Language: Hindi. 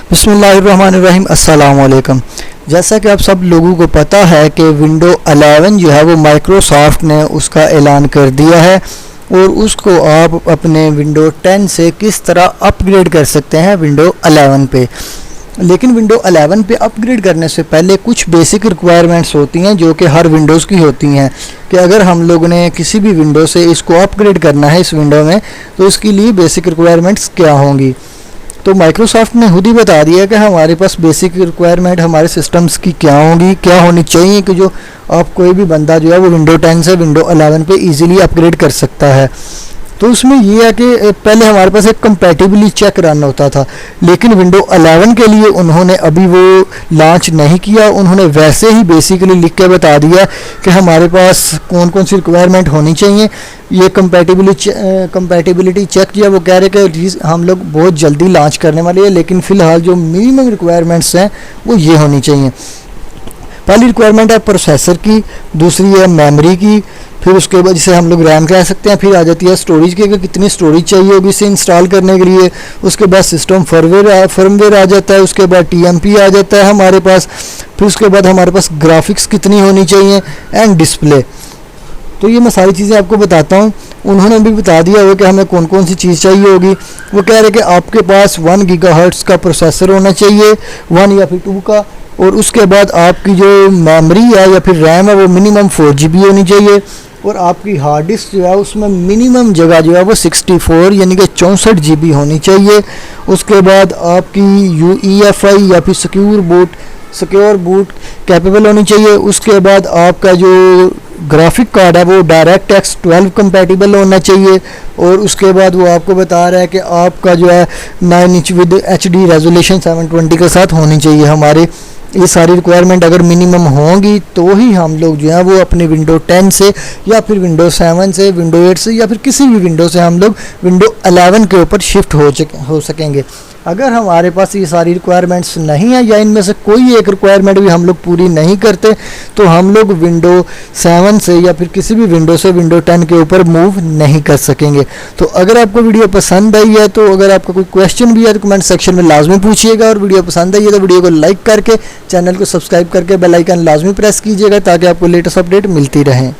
बिस्मिल्लाहिर्रहमानिर्रहीम अस्सलाम वालेकुम। जैसा कि आप सब लोगों को पता है कि विंडो 11 जो है वो माइक्रोसॉफ्ट ने उसका ऐलान कर दिया है और उसको आप अपने विंडो 10 से किस तरह अपग्रेड कर सकते हैं विंडो 11 पे। लेकिन विंडो 11 पे अपग्रेड करने से पहले कुछ बेसिक रिक्वायरमेंट्स होती हैं जो कि हर विंडोज़ की होती हैं कि अगर हम लोगों ने किसी भी विंडो से इसको अपग्रेड करना है इस विंडो में तो उसके लिए बेसिक रिक्वायरमेंट्स क्या होंगी। तो माइक्रोसॉफ्ट ने खुद ही बता दिया कि हमारे पास बेसिक रिक्वायरमेंट हमारे सिस्टम्स की क्या होंगी, क्या होनी चाहिए कि जो आप कोई भी बंदा जो है वो विंडो 10 से विंडो 11 पे इजीली अपग्रेड कर सकता है। तो उसमें ये है कि पहले हमारे पास एक कंपैटिबिलिटी चेक रन होता था, लेकिन विंडो 11 के लिए उन्होंने अभी वो लॉन्च नहीं किया। उन्होंने वैसे ही बेसिकली लिख के बता दिया कि हमारे पास कौन कौन सी रिक्वायरमेंट होनी चाहिए। ये कंपैटिबिलिटी चेक जो है वो कह रहे कि हम लोग बहुत जल्दी लॉन्च करने वाले हैं, लेकिन फ़िलहाल जो मिनिमम रिक्वायरमेंट्स हैं वो ये होनी चाहिए। पहली रिक्वायरमेंट है प्रोसेसर की, दूसरी है मेमोरी की, फिर उसके बाद जिसे हम लोग रैम कह सकते हैं, फिर आ जाती है स्टोरेज की कि कितनी स्टोरेज चाहिए होगी इसे इंस्टॉल करने के लिए। उसके बाद सिस्टम फर्मवेयर आ जाता है, उसके बाद टीएमपी आ जाता है हमारे पास, फिर उसके बाद हमारे पास ग्राफिक्स कितनी होनी चाहिए एंड डिस्प्ले। तो ये मैं सारी चीज़ें आपको बताता हूँ। उन्होंने भी बता दिया हुआ कि हमें कौन कौन सी चीज़ चाहिए होगी। वो कह रहे कि आपके पास 1 गीगाहर्ट्ज़ का प्रोसेसर होना चाहिए, 1 या फिर 2 का, और उसके बाद आपकी जो मेमोरी है या फिर रैम है वो मिनिमम 4 GB होनी चाहिए, और आपकी हार्ड डिस्क जो है उसमें मिनिमम जगह जो है वो 64 यानी कि 64 GB होनी चाहिए। उसके बाद आपकी UEFI या फिर सिक्योर बूट कैपेबल होनी चाहिए। उसके बाद आपका जो ग्राफिक कार्ड है वो डायरेक्ट एक्स 12 कंपैटिबल होना चाहिए, और उसके बाद वो आपको बता रहा है कि आपका जो है 9 इंच विद HD रेजोल्यूशन 720 के साथ होनी चाहिए। हमारे ये सारी रिक्वायरमेंट अगर मिनिमम होंगी तो ही हम लोग जो है वो अपने विंडो 10 से या फिर विंडो 7 से, विंडो 8 से या फिर किसी भी विंडो से हम लोग विंडो 11 के ऊपर शिफ्ट हो सकेंगे। अगर हमारे पास ये सारी रिक्वायरमेंट्स नहीं है या इनमें से कोई एक रिक्वायरमेंट भी हम लोग पूरी नहीं करते तो हम लोग विंडो 7 से या फिर किसी भी विंडो से विंडो 10 के ऊपर मूव नहीं कर सकेंगे। तो अगर आपको वीडियो पसंद आई है तो अगर आपका कोई क्वेश्चन भी है तो कमेंट सेक्शन में लाजमी पूछिएगा, और वीडियो पसंद आई है तो वीडियो को लाइक करके चैनल को सब्सक्राइब करके बेल आइकन लाजमी प्रेस कीजिएगा ताकि आपको लेटेस्ट अपडेट मिलती रहे।